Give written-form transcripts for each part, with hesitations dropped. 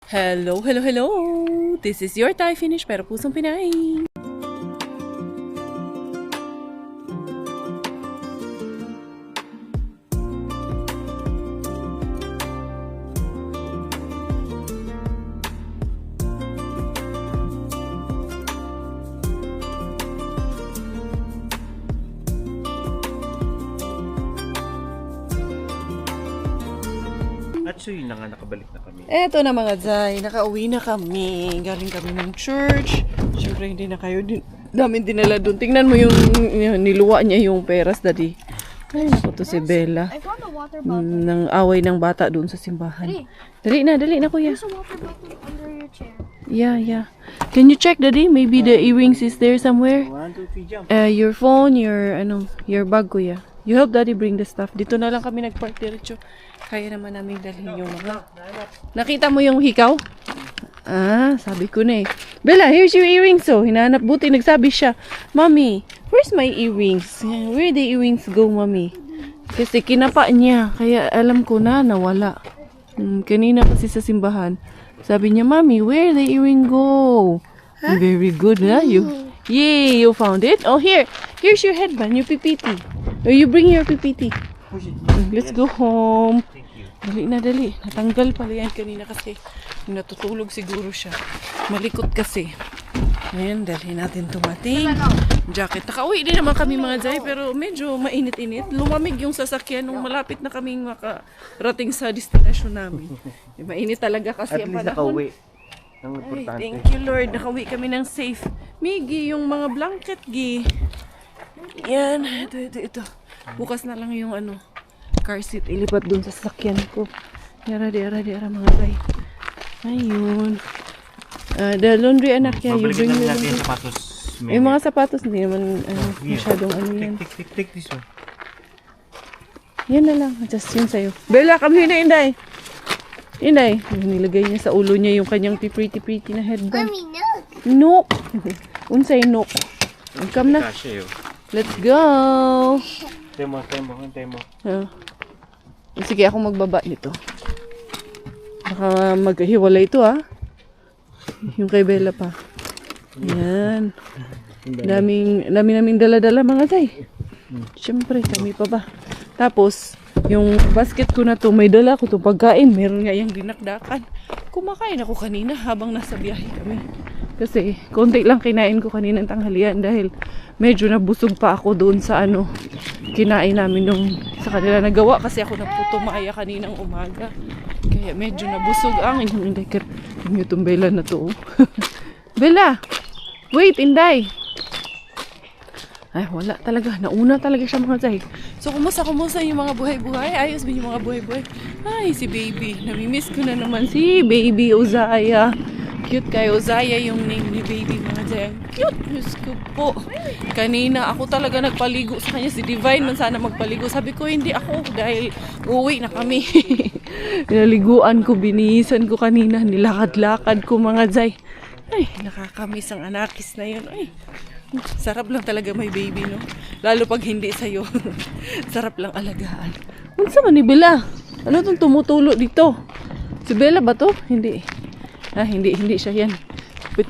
Hello, hello, hello! This is your Thai finish pero pusong Pinay. Actually, nakabalik na kami. Eto na mga Zay, nakauwi na kami. Galing kami ng church. Siyempre hindi na kayo namin dinala doon. Tingnan mo yung niluwa niya yung peras, daddy. Ay, naku to si Bella. I found a water bottle. Nang away ng bata doon sa simbahan. Dali na kuya. There's a water bottle under your chair. Yeah. Can you check, daddy? Maybe the earrings is there somewhere? 1, 2, 3, jump. Your phone, your bag, kuya. You help daddy bring the stuff. Dito na lang kami nag-park diretso. Kaya naman namin dalhin yung mga... Nakita mo yung hikaw? Ah, sabi ko na eh. Bella, here's your earrings oh. Hinahanap, buti nagsabi siya. Mommy, where's my earrings? Where the earrings go, mommy? Kasi kinapa niya. Kaya alam ko na nawala. Kanina kasi sa simbahan. Sabi niya, Mommy, where the earring go? Huh? Very good, huh? Yay, you found it? Oh, here's your headband, your PPT. Oh, you bring your PPT. Let's go home. Dali. Natanggal pala yan kanina kasi natutulog siguro siya. Malikot kasi. Ayan, dali natin tumating. Jacket. Nakauwi din naman kami mga Zay, pero medyo mainit-init. Lumamig yung sasakyan nung malapit na kaming makarating sa destination namin. Mainit talaga kasi At ang least panahon. nakauwi. Ang Ay, importante. thank you Lord. Nakauwi kami ng safe. Migi, yung mga blanket, Gi. Yan. Ito. Bukas na lang yung car seat. Ilipat dun sa sasakyan ko. Yara mga Zay. Ayun. The laundry anak niya. You bring Babalikin your natin laundry. yung sapatos. Yung mga sapatos hindi naman masyadong yan. Take this one. Yan na lang. Just yun sa'yo. Bella, come here na, Inday. Inday. Nilagay niya sa ulo niya yung kanyang pretty na headband. Mommy, no. Nook. Unsay nook. Come na. Kasha yun. Let's go. Hintay mo. Sige, ako magbaba nito. Baka maghiwalay ito Yung kay Bella pa. Yan. Naming dala-dala mga Tay. Siyempre, kami pa ba. Tapos, yung basket ko na to, may dala ko to pagkain. Meron nga yung dinakdakan. Kumakain ako kanina habang nasa biyahe kami. Kasi, konti lang kinain ko kaninang tanghalian dahil medyo nabusog pa ako doon sa kinain namin nung sa kanila nagawa kasi ako nagputumaya kaninang umaga. Kaya medyo nabusog ang inyong Inday. Yung itong Bella na to. Bella! Wait, Inday! Ay, wala talaga. Nauna talaga siya mga Zay. So, kumusta yung mga buhay-buhay? Ayos ba yung mga buhay-buhay? Ay, si baby. Namimiss ko na naman si baby Uzaya. Cute kay Uzaya yung name ni baby mga Zay. Cute! Diyos ko po. Kanina, ako talaga nagpaligo sa kanya. Si Divine man sana magpaligo. Sabi ko, hindi ako dahil uwi na kami. Naliguan ko, binihisan ko kanina. Nilakad-lakad ko mga Zay. Ay, nakakamiss ang anakis na yun. Ay, sarap lang talaga may baby, no? Lalo pag hindi sa'yo. Sarap lang alagaan. Ano sa ni Bella? Ano itong tumutulo dito? Si Bella ba to? Hindi. Hindi siya yan.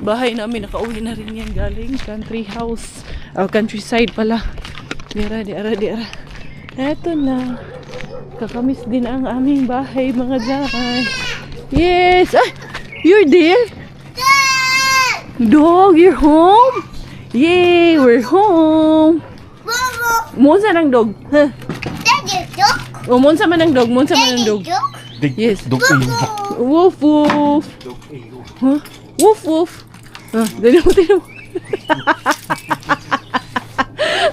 Bahay namin, nakauwi na rin yan galing country house. Countryside pala. Diara. Eto na. Kakamiss din ang aming bahay, mga Zay. Yes! Ay! You're there? Dog, you're home? Yay, we're home. Monsa ng dog. Huh? Oh, monsa man ng dog. Yes. Dog Woof woof. Huh? Woof woof. Dali mo.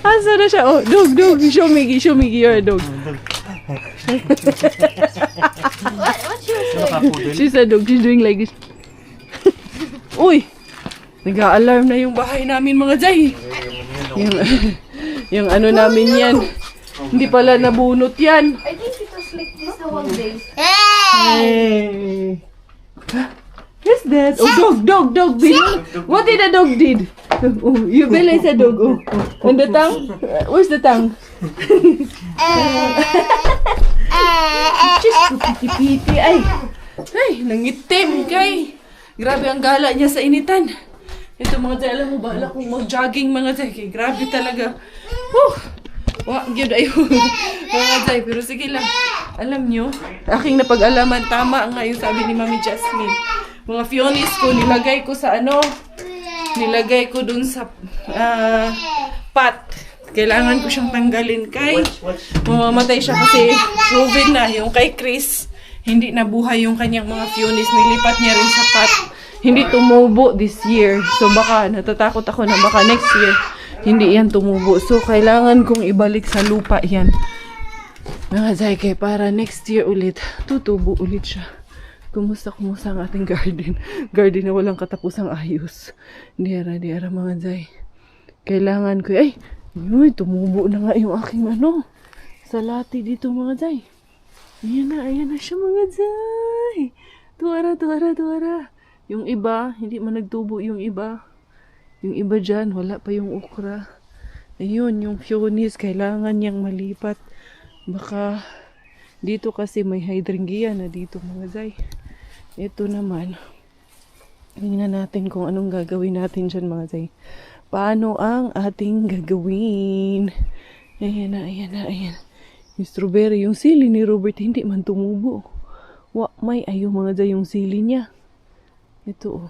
Asa na siya? Oh, dog. Show me, you're a dog. What's yours? She's a dog. She's doing like this. Uy! Nag-a-alarm na yung bahay namin mga Zay. Yung namin yan. Hindi pala nabunot yan. I think it was like this the whole day. Hey! Who's that? Oh, dog. What did the dog did? Oh, you Bella is a dog. Oh. And the tongue? Where's the tongue? Just piti-piti. Ay! Ay, nangitim kay. Grabe ang gala niya sa initan. Ito mga Zay, alam mo ba? Alam kong mag-jogging mga Zay. Kay, grabe talaga. Whew! Gyud ayo. Mga Zay, pero sige lang. Alam nyo, aking napag-alaman, tama nga yung sabi ni Mami Jasmine. Mga fionis ko, nilagay ko sa nilagay ko dun sa pot. Kailangan ko siyang tanggalin kay mamamatay siya kasi proven na yung kay Chris, hindi nabuhay yung kanyang mga fionis. Nilipat niya rin sa pot. Hindi tumubo this year. So baka natatakot ako na baka next year hindi yan tumubo. So kailangan kong ibalik sa lupa yan. Mga Zay, kay para next year ulit tutubo ulit siya. Kumusta ang ating garden? Garden na walang katapusang ayos. Diara mga Zay. Kailangan ko ay tumubo na nga yung aking salati dito mga Zay. Ayan na siya mga Zay. Tuwara. Yung iba, hindi man nagtubo yung iba. Yung iba dyan, wala pa yung okra. Ayun, yung fionis, kailangan niyang malipat. Baka, dito kasi may hydrangea na dito mga Zay. Ito naman, tingnan natin kung anong gagawin natin dyan mga Zay. Paano ang ating gagawin? Ayan na. Yung strawberry, yung sili ni Robert, hindi man tumubo. May ayaw mga Zay yung sili niya. Ito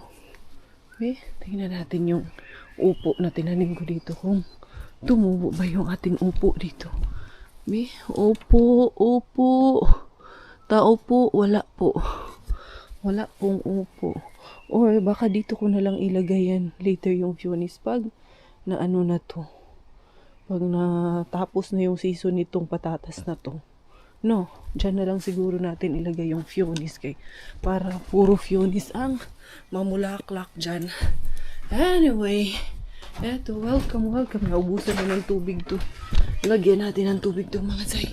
tingnan natin yung upo na tinanim ko dito. Kung tumubo ba yung ating upo dito. Upo. Tao po, wala po. Wala pong upo. Or baka dito ko na lang ilagay yan later yung fionis pag na to. Pag natapos na yung season nitong patatas na to. No, dyan na lang siguro natin ilagay yung fionis kay para puro fionis ang mamulaklak dyan. Anyway, eto, welcome. Naubusan na ng tubig to. Lagyan natin ng tubig to mga Zay.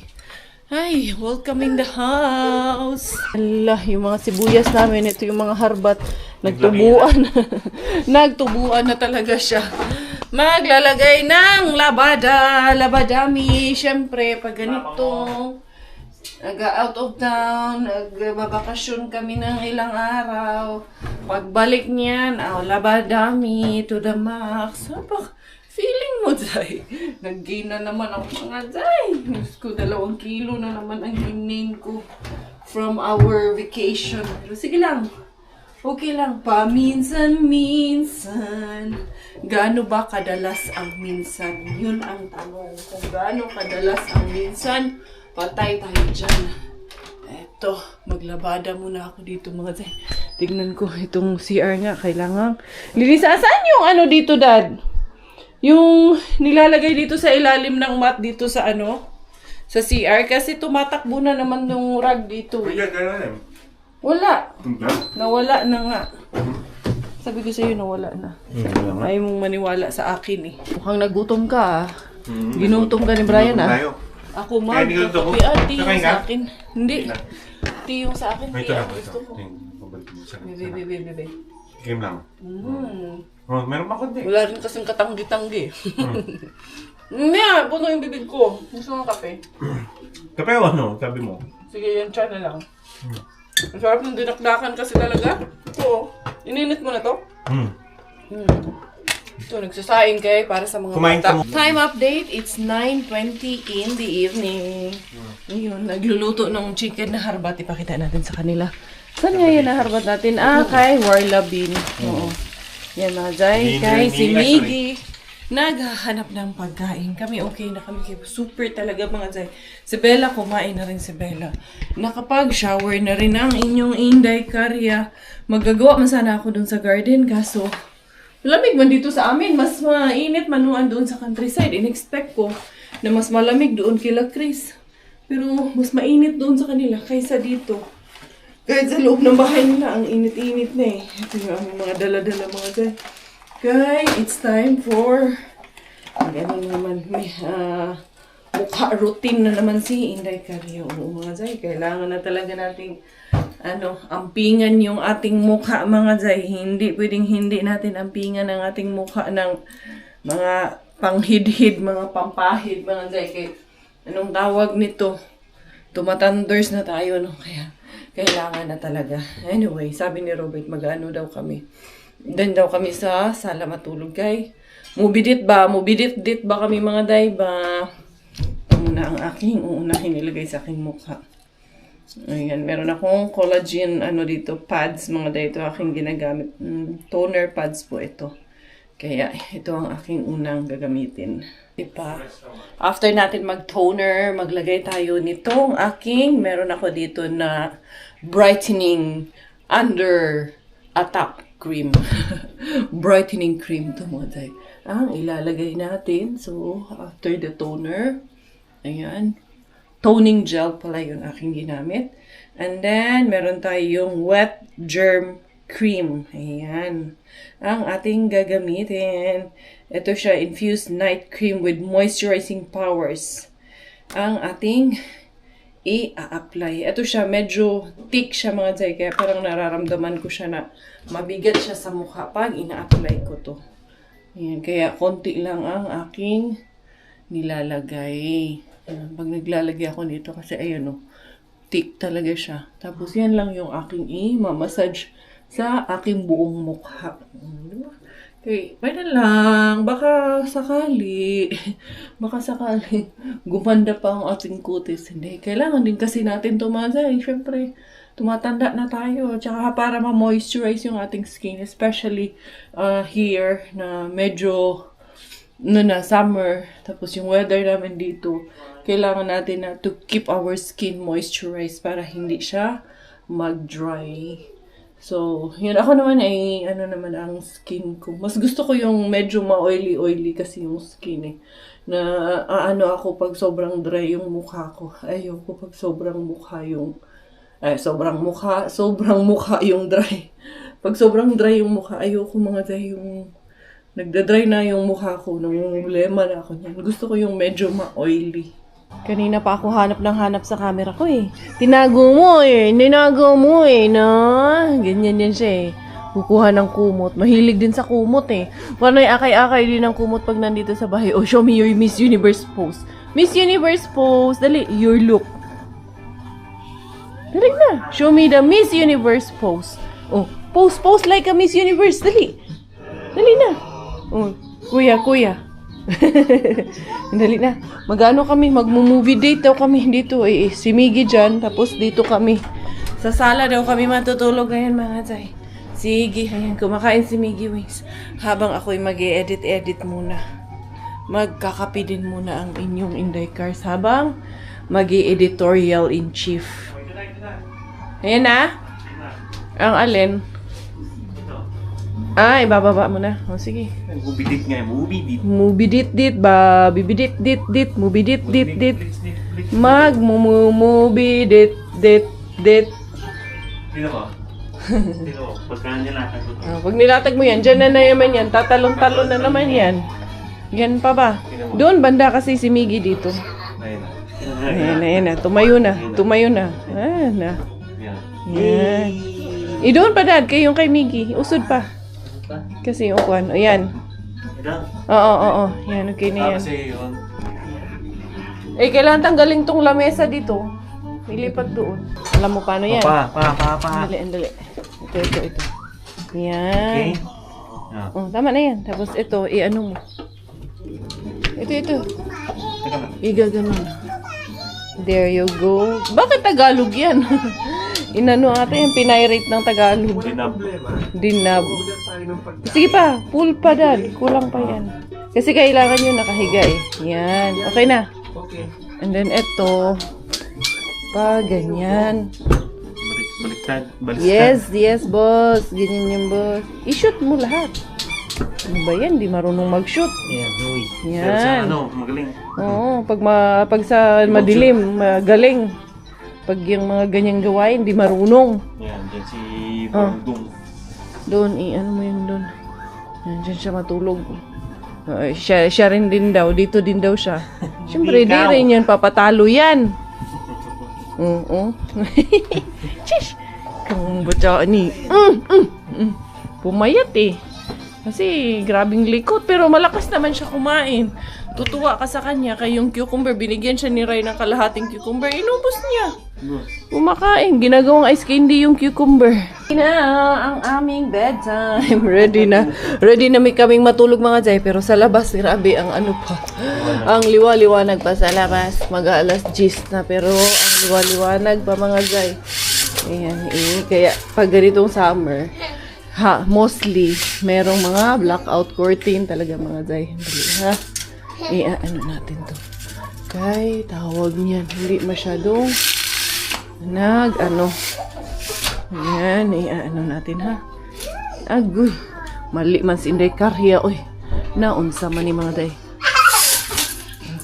Ay, welcome in the house. Allah, yung mga sibuyas namin, ito yung mga harbat. Nagtubuan. Nagtubuan na talaga siya. Maglalagay ng labadami. Siyempre, pag ganito, nag-out of town, nagbabakasyon kami ng ilang araw. Pagbalik niyan, labadami to the max. Feeling mo, Zay? Nag-gain na naman ako mga Zay. News ko, 2 kilo na naman ang ginain ko from our vacation. Pero sige lang. Okay lang. Paminsan-minsan. Gaano ba kadalas ang minsan? Yun ang tanong. Kung gaano kadalas ang minsan, patay tayo dyan. Eto, maglabada muna ako dito mga Zay. Tignan ko itong CR nga. Kailangan linisan. Saan yung dito, Dad? Yung nilalagay dito sa ilalim ng mat dito sa sa CR. Kasi tumatakbo na naman yung rug dito. Wala. Nawala na nga. Sabi ko sa'yo, nawala na. Ayaw mong maniwala sa akin eh. Mukhang nagutom ka Ginutom ka ni Brian Ako tea yung sa akin. Hindi. Tea yung sa akin. Ito lang. Bebe. Game lang. Meron pa kundi. Wala rin kasing katanggi-tanggi. Hindi puno yung bibig ko. Gusto mo kape? Kape o sabi mo? Sige, yan try na lang. Ang sarap ng dinakdakan kasi talaga. Oo. Ininit mo na to? Ito, nagsasaing kayo para sa mga bata. Time update, it's 9:20 in the evening. Ngayon, nagluluto ng chicken na harbat. Ipakita natin sa kanila. Saan nga yan na harbat natin? Kay Warla Bean. Oo. Yan mga Zay. Kay si Miggy. Naghahanap ng pagkain. Kami okay na kami. Super talaga mga Zay. Si Bella, kumain na rin si Bella. Nakapag-shower na rin ang inyong Inday Karya. Magagawa man sana ako dun sa garden. Kaso, malamig man dito sa amin. Mas mainit manuan doon sa countryside. In-expect ko na mas malamig doon kila Chris. Pero mas mainit doon sa kanila kaysa dito. Kahit sa loob ng bahay nila, ang init-init na eh. Ito yung aming mga dala-dala mga Zay. Okay, it's time for mukha routine na naman si Inday Karya. Oo mga Zay, kailangan na talaga nating ampingan yung ating mukha mga Zay. Hindi pwedeng hindi natin ampingan ang ating mukha ng mga panghidhid, mga pampahid mga Zay. Kaya anong tawag nito? Tumatanders na tayo, no? Kaya kailangan na talaga. Anyway, sabi ni Robert, mag-ano daw kami. Doon daw kami sa sala matulog kay. Mubidit ba kami mga day ba? Ito muna ang aking uunahin nilagay sa aking mukha. Ayan, meron akong collagen dito, pads mga day. Ito aking ginagamit. Toner pads po ito. Kaya ito ang aking unang gagamitin. Diba? After natin mag-toner, maglagay tayo nitong meron ako dito na brightening under attack cream. Brightening cream to mga day. Ang ilalagay natin. So, after the toner, ayan. Toning gel pala yung aking ginamit. And then, meron tayong wet germ cream. Ayan. Ang ating gagamitin. Ito siya, infused night cream with moisturizing powers. Ang ating i-apply. Ito siya, medyo thick siya mga day. Kaya parang nararamdaman ko siya na mabigat siya sa mukha pag ina-apply ko to. Ayan, kaya konti lang ang aking nilalagay. Ayan, pag naglalagay ako nito kasi ayun thick talaga siya. Tapos yan lang yung aking i-massage sa aking buong mukha. Diba? Okay, pwede lang. Baka sakali gumanda pa ang ating kutis. Hindi, kailangan din kasi natin tumasay. Siyempre, tumatanda na tayo. Tsaka para ma-moisturize yung ating skin. Especially here na medyo summer. Tapos yung weather namin dito. Kailangan natin na to keep our skin moisturized para hindi siya mag-dry. So, yun ako naman ay naman ang skin ko. Mas gusto ko yung medyo ma-oily kasi yung skin eh. Na ako pag sobrang dry yung mukha ko. Ayoko pag sobrang mukha yung dry. Pag sobrang dry yung mukha, ayoko mga day yung nagda-dry na yung mukha ko. Namumulema na ako niyan. Gusto ko yung medyo ma-oily. Kanina pa ako hanap sa camera ko eh. Tinago mo eh, no? Ganyan yan siya eh. Kukuha ng kumot. Mahilig din sa kumot eh. Paano akay-akay din ng kumot pag nandito sa bahay. Oh, show me your Miss Universe pose. Miss Universe pose. Dali, your look. Dali na. Show me the Miss Universe pose. Oh, pose like a Miss Universe. Dali. Dali na. Oh, kuya. Dali na. Mag-movie date daw kami dito eh. Si Miggy dyan, tapos dito kami. Sa sala daw kami matutulog ngayon mga tay. Sige, ayan, kumakain si Miggy Wings. Habang ako'y mag-edit muna. Magkakapi din muna ang inyong Inday Cars habang mag-editorial in chief. Ayan na. Ang alin? Ibababa mo na. O, sige. Mubidit nga, mubidit. Mubidit-dit ba? Bibidit-dit-dit. Mubidit-dit-dit. Mubidit-dit-dit. Dito ko. Pagka nilatag ko. Pag nilatag mo yan, dyan na naman yan. Tatalon-talon na naman yan. Yan pa ba? Doon, banda kasi si Miggy dito. Ayan na. Tumayo na. Ayan na. Yan. Doon pa dad, yung kay Miggy. Usod pa. Kasi yung kwan. Ayan. Oo. Yan, okay na yan. Kailangan tanggalin tong lamesa dito. Ilipat doon. Alam mo paano yan? Pa. Andali. Ito. Yan. Okay. Oh, tama na yan. Tapos ito, i-ano mo. Ito. Igaganon. There you go. Bakit Tagalog yan? Inano ata yung pinirate ng Tagalog. Dinab. Sige pa, full pa dad. Kulang pa yan. Kasi kailangan yun nakahiga eh. Yan. Okay na. And then ito. Pa, ganyan. Baliktad. Yes, boss. Ganyan yung boss. I-shoot mo lahat. Ano ba yan? Di marunong mag-shoot. Yan. Magaling. Oo, pag sa madilim, magaling. Pag yung mga ganyang gawain, di marunong. Yan, dyan si Brandong. Doon, ano mo yun doon? Diyan siya matulog. Siya rin din daw. Dito din daw siya. Siyempre, di rin yan. Papatalo yan. Oo. Chish! Kung ba't ni? Pumayat eh. Kasi grabing likot. Pero malakas naman siya kumain. Tutuwa ka sa kanya. Kaya yung cucumber, binigyan siya ni Ray ng kalahating cucumber. Inubos niya. Kumakain. Ginagawang ice candy yung cucumber. Na ang aming bedtime. Ready na. Ready na kaming matulog mga Jay. Pero sa labas, grabe ang ano pa. Ang liwa-liwanag pa sa labas. Mag-aalas 10 na. Pero ang liwa-liwanag pa mga Jay. Ayan eh. Kaya pag ganitong summer, mostly, merong mga blackout curtain talaga mga Jay. Ha? Ano natin to. Kay tawag niyan. Hindi masyadong Ayan, ano natin ha. Agoy. Mali man si Inday Karya, oy. Naunsa man ni mga day.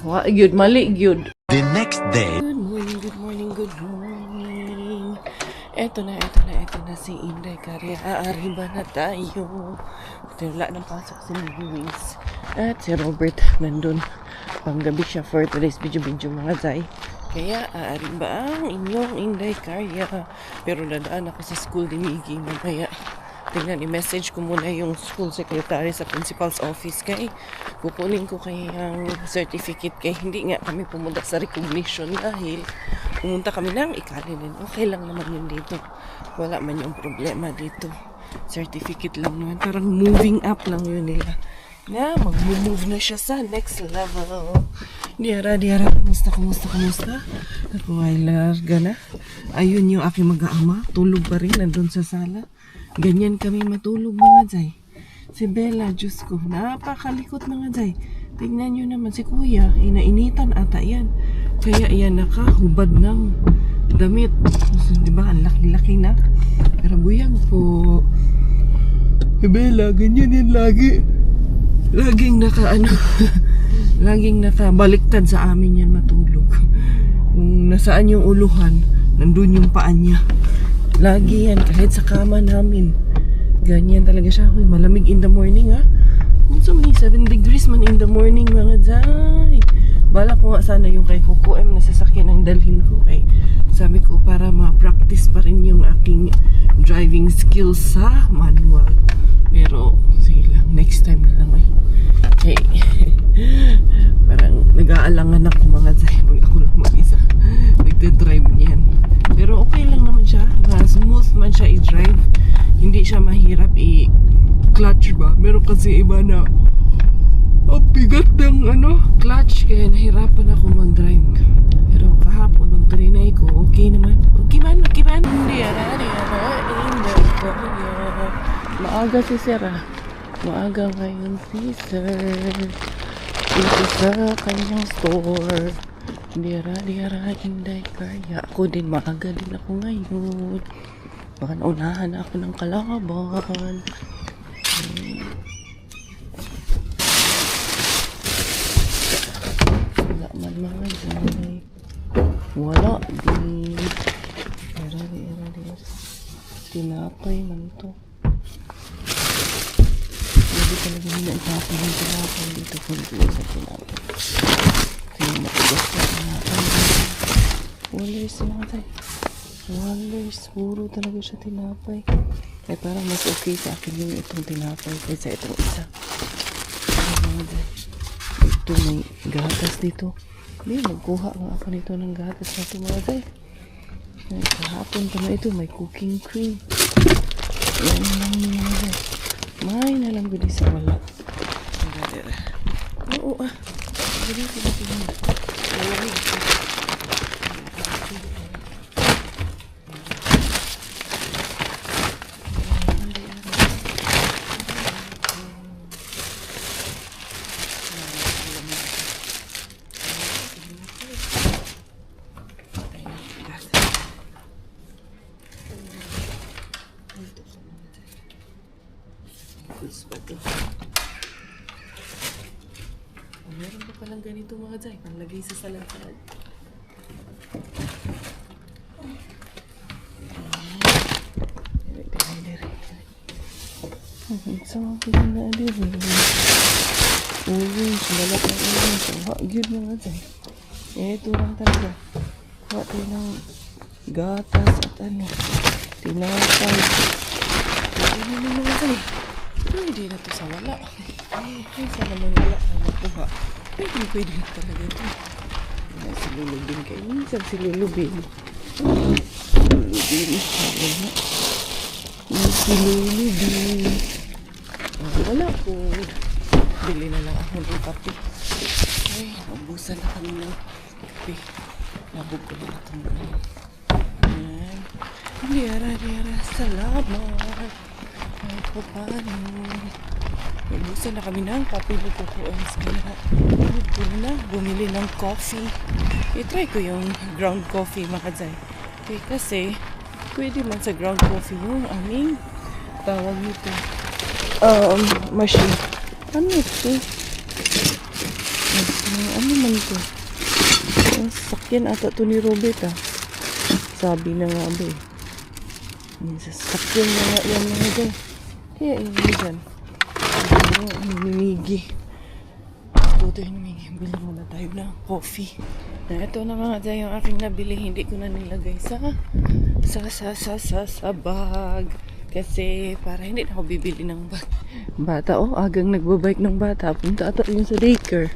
Wa gyud, mali gyud. The next day. Good morning, good morning, good morning. Eto na si Inday Karya. Aari ba na tayo? Wala nang pasok si Wings. At si Robert nandun. Panggabi siya for today's video mga day. Kaya, aari ba ang inyong Inday Karya? Pero nadaan ako sa school ni Miggy. Kaya, tingnan, i-message ko muna yung school secretary sa principal's office. Kaya, kukunin ko kayang certificate. Kaya, hindi nga kami pumunta sa recognition dahil pumunta kami ng Ikalinin. Okay lang naman yun dito. Wala man yung problema dito. Certificate lang naman. Parang moving up lang yun nila. Na, mag-move na siya sa next level. Diara, kumusta? Ako ay larga na. Ayun yung aking mag-aama. Tulog pa rin, nandun sa sala. Ganyan kami matulog mga Jay. Si Bella, Diyos ko, napakalikot mga Jay. Tingnan nyo naman si Kuya, inainitan ata yan. Kaya yan nakahubad ng damit. Diba, ang laki-laki na. Pero buyag po. Si Bella, ganyan yan lagi. Laging laging nakabaliktad sa amin yan matulog. Kung nasaan yung uluhan, nandun yung paa niya. Lagi yan, kahit sa kama namin. Ganyan talaga siya. Uy, malamig in the morning ha. Kung so many 7 degrees man in the morning mga Jay. Bala ko nga sana yung kay Coco M na sasakyan ang dalhin ko. Kay sabi ko para ma-practice pa rin yung aking driving skills sa manual. Pero sige lang, next time na lang ay. Hey, parang nag-aalangan ako mga Jay pag ako lang mag-isa nagda-drive niyan. Pero okay lang naman siya, smooth man siya i-drive, hindi siya mahirap i-clutch ba. Meron kasi iba na bigat ng clutch, kaya nahirapan ako mag-drive. Pero kahapon nung trinay ko, okay naman. Maaga si Sarah. Maaga ngayon si Sir dito sa kanyang store. Dira Inday Karya. Ako din, maaga din ako ngayon. Baka naunahan ako ng kalaban. Wala man mga Jay. Wala din. Dira. Tinapay man to. Hindi talaga nila itapon yung tinapay dito kung dito sa tinapay. Kaya matigas na tinapay. Wallers mga Jay. Wallers. Puro talaga siya tinapay. Kaya parang mas okay sa akin yung itong tinapay kaysa itong isa. Ay mga Jay. Ito may gatas dito. Hindi, magkuha nga ako nito ng gatas na ito mga Jay. Kahapon pa na ito, may cooking cream. Yan lang mga Jay. May nalang gudi sa wala. Dira. Oo Gudi. Malamig. Meron pa palang ganito mga Jay, panglagay sa salad-salad. Sabi na dito. Uy, balat ng ulo. Hagid mga Jay. Ito lang talaga. Kuha ng gatas at tinapay. Ano na mga Jay? Pwede na ito sa wala. Ay, sana man wala na makuha. Pwede na talaga ito. Silulubin kayo. Minsan silulubin. Siluli din. Wala po. Bili na lang ako ng kape. Ay, nabusan na kami ng kape. Nabog ko na itong ayan. Diyara, salamat. Ay, po paano. Nabusan na kami ng kape. Lukukuans kaya. Ko na bumili ng coffee. I-try ko yung ground coffee, mga Zay. Okay, kasi pwede man sa ground coffee yung aming tawag nito. Machine. Ano ito? Ano man ito? Sakyan ata ito ni Robert Sabi na nga ba sakyan na nga yan mga dyan. Kaya yun dyan. Mimigi. Buto yung mimigi. Bili muna tayo ng coffee. Na ito na mga dyan yung aking nabili. Hindi ko na nilagay sa bag. Kasi para hindi na ako bibili ng bag. Bata, agang nagbabike ng bata. Punta ata yun sa daycare.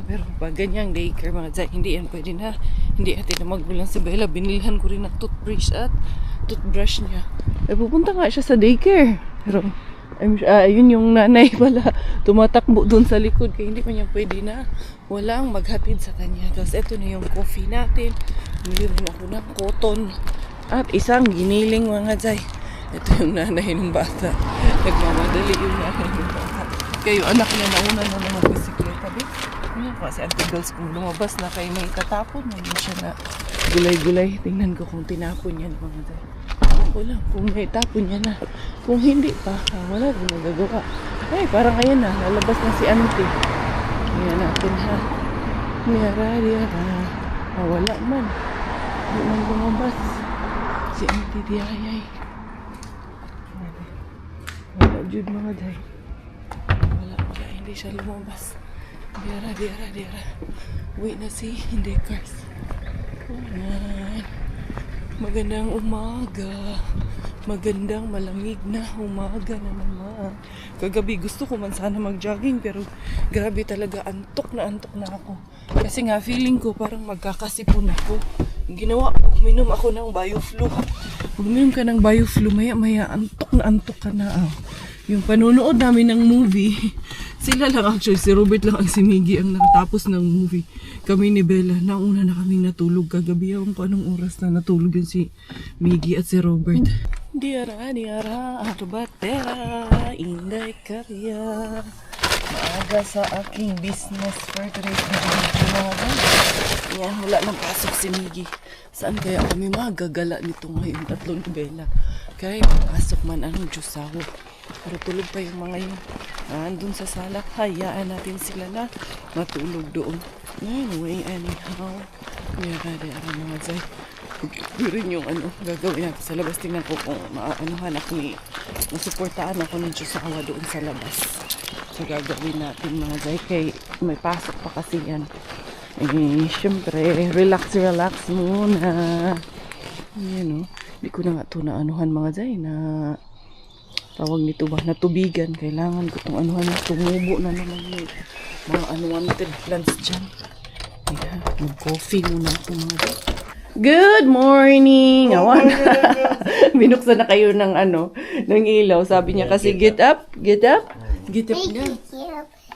Pero pag ganyang daycare mga dyan, hindi yan pwede na. Hindi atin na magbilang si Bella. Binilhan ko rin ng toothbrush niya. Pupunta nga siya sa daycare. Pero yun yung nanay pala tumatakbo dun sa likod. Kaya hindi pa niya pwede na walang maghatid sa kanya. Tapos ito na yung coffee natin. Bili ako ng cotton. At isang giniling mga Zay. Ito yung nanay ng bata. Nagmamadali yung nanay ng bata. Kayo anak niya nauna na ng bisikleta. Ngayon kasi Auntie Girls kung lumabas na kayo may tatapon. Hindi siya na gulay-gulay. Tingnan ko kung tinapon niya mga Zay. Wala, kung may tapon niya na. Kung hindi pa, wala rin magagawa. Ay, parang ayan na. Lalabas na si Auntie. Ayan natin ha. Niyara. Wala man. Hindi man lumabas. Si Auntie Diayay. Wala jud mga Day. Wala. Hindi siya lumabas. Diara. Uwi na si hindi cars. Ayan. Magandang umaga. Magandang malamig na umaga na naman. Kagabi gusto ko man sana mag-jogging pero grabe talaga antok na ako. Kasi nga feeling ko parang magkakasipon ako. Ginawa ko, uminom ako ng BioFlu. Pag uminom ka ng BioFlu, maya antok ka na. Yung panonood namin ng movie, sila lang actually, si Robert lang ang si Miggy ang nakatapos ng movie. Kami ni Bella, nauna na kaming natulog kagabi. Ewan ko anong oras na natulog yun si Miggy at si Robert. Diara, arbatera, inday karya. Maaga sa aking business for today. Yan, wala nang pasok si Miggy. Saan kaya kami magagala nito ngayon? Tatlong Bella. Kaya pasok man ang Diyosawo. Pero tulog pa yung mga yun. Andun sa sala. Hayaan natin sila na matulog doon. Anyway, anyhow. Kaya mga Zay. Rin yung gagawin natin sa labas. Tingnan ko kung maanuhan ako masuportaan ako ng Diyosawa doon sa labas. So gagawin natin mga Zay. Kaya may pasok pa kasi yan. Siyempre, relax muna. Yan Hindi ko na nga ito na anuhan mga Zay na tawag nito ba, natubigan. Kailangan ko itong anuhan na tumubo na naman yung mga anuhan natin plants dyan. Ayan, mag-coffee muna ito mga Zay. Good morning! Awan. Binuksan na kayo ng ng ilaw. Sabi niya kasi get up na.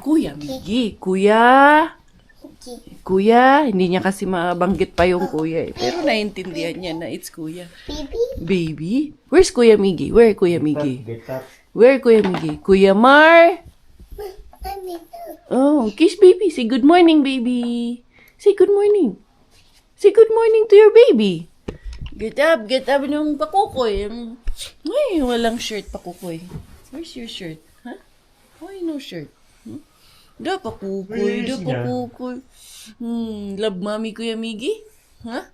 Kuya Miggy, Kuya, hindi niya kasi mabanggit pa yung kuya Pero naiintindihan niya na it's kuya. Baby? Where's Kuya Miggy? Where Kuya Miggy? Where Kuya Miggy? Kuya Mar? Oh, kiss baby. Say good morning, baby. Say good morning. Say good morning to your baby. Get up nung pakukoy. Ay, walang shirt pakukoy. Where's your shirt? Huh? Why no shirt? Da pakukoy. Love mommy Kuya Miggy? Ha?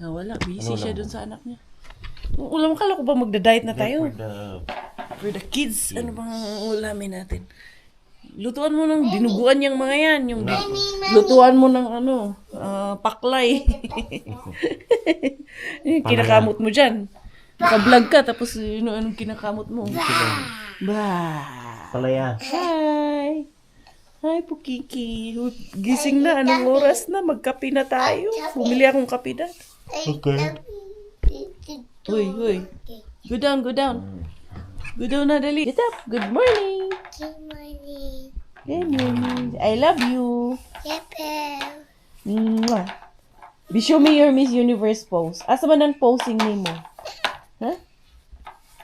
Wala. Busy siya dun sa anak niya. Ulam, kala ko ba magda-diet na tayo? For the kids. Ano bang ulamin natin? Lutuan mo ng dinuguan yung mga yan. Lutuan mo ng paklay. Kinakamot mo dyan. Naka-vlog ka tapos anong kinakamot mo? Palaya. Hi, Pukiki. Gising na. Anong oras na? Magkape na tayo. Bumili akong kape na. Okay. Uy, uy. Go down, go down. Go down na dali. Get up. Good morning. Good morning. Good morning. I love you. Yep. Mwah. Show me your Miss Universe pose. Asa man ang posing ni mo? Ha?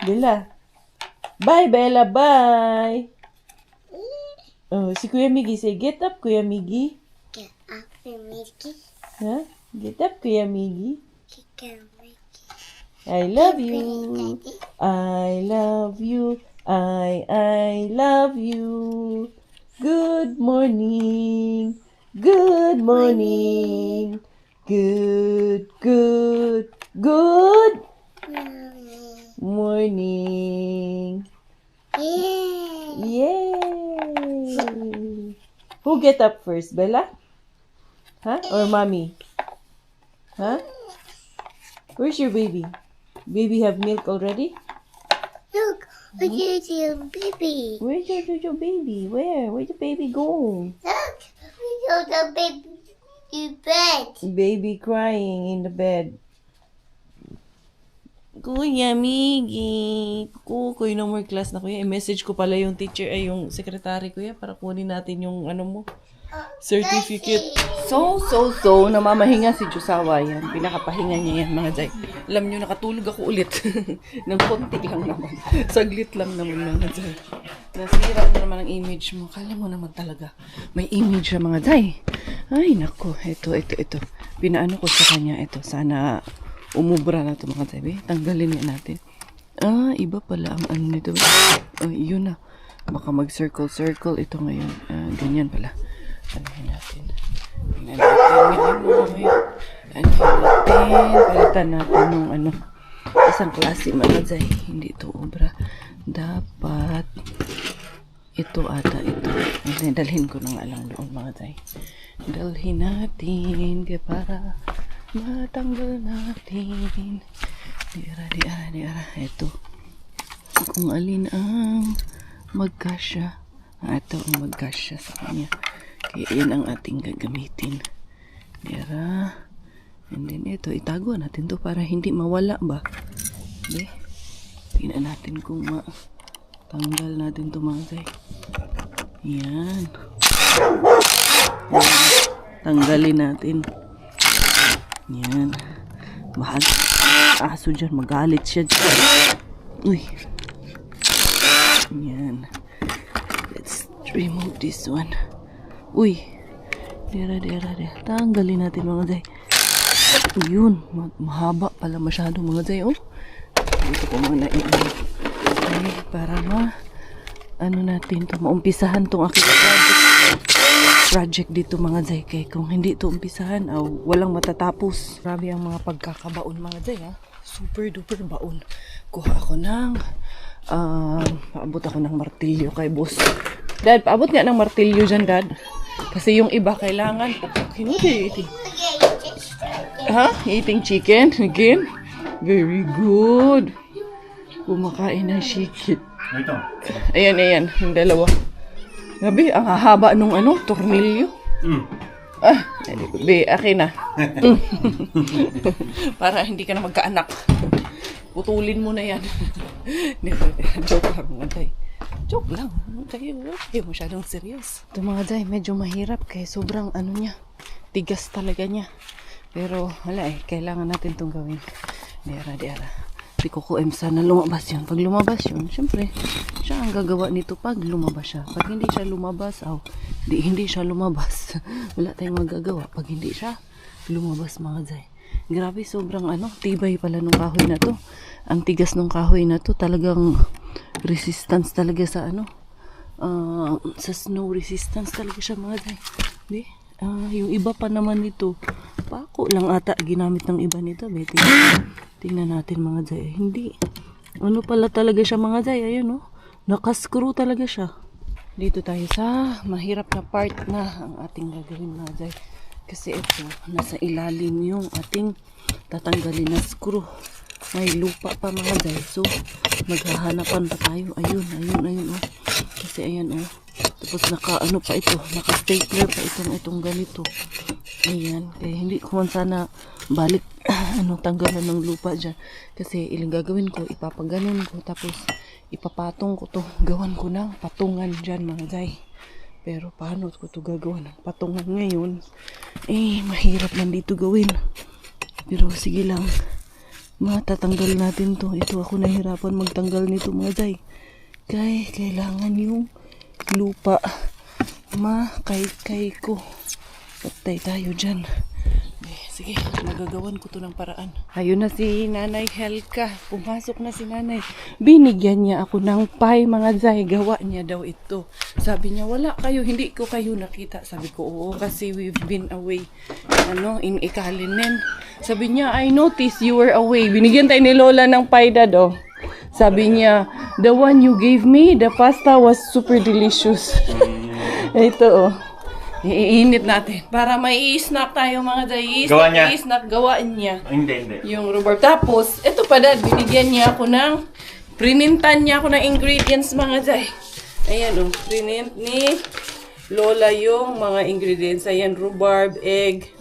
Bella. Bye, Bella. Bye. Oh, si Kuya Miggy. Say, get up, Kuya Miggy. Get up, Mickey. Ha? Get up, Kuya Miggy. Get up, Mickey. I love you. I love you. I love you. Good morning. Good morning. Good morning. Yeah. Yay! Who get up first, Bella? Huh? Or mommy? Huh? Where's your baby? Baby have milk already? Look, look at your baby. Where's your baby? Where? Where'd the baby go? Look, look the baby in bed. Baby crying in the bed. Kuya Miggy. Kuya, no more class na kuya. I-message ko pala yung teacher, ay yung secretary kuya para kunin natin yung ano mo. Certificate. So, namamahinga si Josawa yan. Pinakapahinga niya yan, mga Jai. Alam niyo, nakatulog ako ulit. Nang konti lang naman. Saglit lang naman, mga Jai. Nasira na naman ang image mo. Kala mo naman talaga. May image siya, mga Jai. Ay, naku. Ito. Pinaano ko sa kanya. Ito, sana umubra na ito, mga Jai. Tanggalin niya natin. Ah, iba pala ang ano nito. Yun na. Baka mag-circle. Ito ngayon. Ganyan pala. Tingnan natin. Palitan natin yung ano. Isang klase mga Jai. Hindi ito obra. Dapat ito ata ito. Dalhin ko na nga lang doon mga Jai. Dalhin natin kaya para matanggal natin. Diara. Ito. Kung alin ang magkasya. Ito ang magkasya sa kanya. Kaya yan ang ating gagamitin. Diara. And then ito, itago natin to para hindi mawala ba. Okay? Tingnan natin kung tanggal natin to mga Jai. Yan. Tanggalin natin. Yan. Bahal. Aso dyan. Magalit siya dyan. Uy. Yan. Let's remove this one. Uy. Dera. Tanggalin natin mga Jai. Yun. Mahaba pala masyado mga Jai. Oh. Dito ko muna okay, para ano natin to. Maumpisahan tong aking project dito mga Jai. Kaya kung hindi to umpisahan, walang matatapos. Grabe ang mga pagkakabaon mga Jai. Super duper baon. Kuha ako ng paabot ako ng martilyo kay boss. Dad, paabot nga ng martilyo dyan, Dad. Kasi yung iba kailangan pupukin. Ha? Eating chicken again? Very good. Kumakain ng chicken. Ito. Ayan. Yung dalawa. Gabi, ang hahaba nung tornilyo. Akin na. Para hindi ka na magkaanak. Putulin mo na yan. Joke lang mga Jai. Joke lang. Kayo masyadong serious. Ito mga Jai, medyo mahirap kaya sobrang niya. Tigas talaga niya. Pero wala kailangan natin itong gawin. Diara. Di ko sana lumabas yun. Pag lumabas yun, syempre, siya ang gagawa nito pag lumabas siya. Pag hindi siya lumabas, hindi siya lumabas. Wala tayong magagawa pag hindi siya lumabas mga Jai. Grabe, sobrang tibay pala nung kahoy na to. Ang tigas nung kahoy na to, talagang resistance talaga sa sa snow resistance talaga siya mga Jai. Di? Yung iba pa naman nito, pako lang ata ginamit ng iba nito. Tingnan natin mga Jai. Hindi. Ano pala talaga siya mga Jai. Ayun nakascrew talaga siya. Dito tayo sa mahirap na part na ang ating gagawin mga Jai. Kasi ito, nasa ilalim yung ating tatanggalin na screw. May lupa pa mga Jai. So, maghahanapan pa tayo. Ayun. Kasi ayan oh. Tapos naka-ano pa ito. Naka-stapler pa itong ganito. Ayan. Kaya hindi ko man sana balik tanggalan ng lupa dyan. Kasi ilang gagawin ko, ipapaganon ko. Tapos ipapatong ko to. Gawan ko ng patungan dyan mga day. Pero paano ko to gagawa ng patungan ngayon? Mahirap lang dito gawin. Pero sige lang. Matatanggal natin to. Ito ako nahirapan magtanggal nito mga day. Kaya kailangan yung lupa makay-kay ko. Patay tayo dyan. Sige, magagawan ko to ng paraan. Ayun na si Nanay Helka. Pumasok na si Nanay. Binigyan niya ako ng pie mga zay. Gawa niya daw ito. Sabi niya, wala kayo. Hindi ko kayo nakita. Sabi ko, oo, kasi we've been away. In Ikalinen. Sabi niya, I noticed you were away. Binigyan tayo ni Lola ng pie dad, oh. Sabi niya, the one you gave me, the pasta was super delicious. Ito, oh. Iinit natin. Para may i-snack tayo mga day. Gawa niya. I-snack, gawaan niya. Hindi. Yung rhubarb. Tapos, ito pa dad, binigyan niya ako ng, prinintan niya ako ng ingredients mga day. Ayan o, prinint ni Lola yung mga ingredients. Ayan, rhubarb, egg,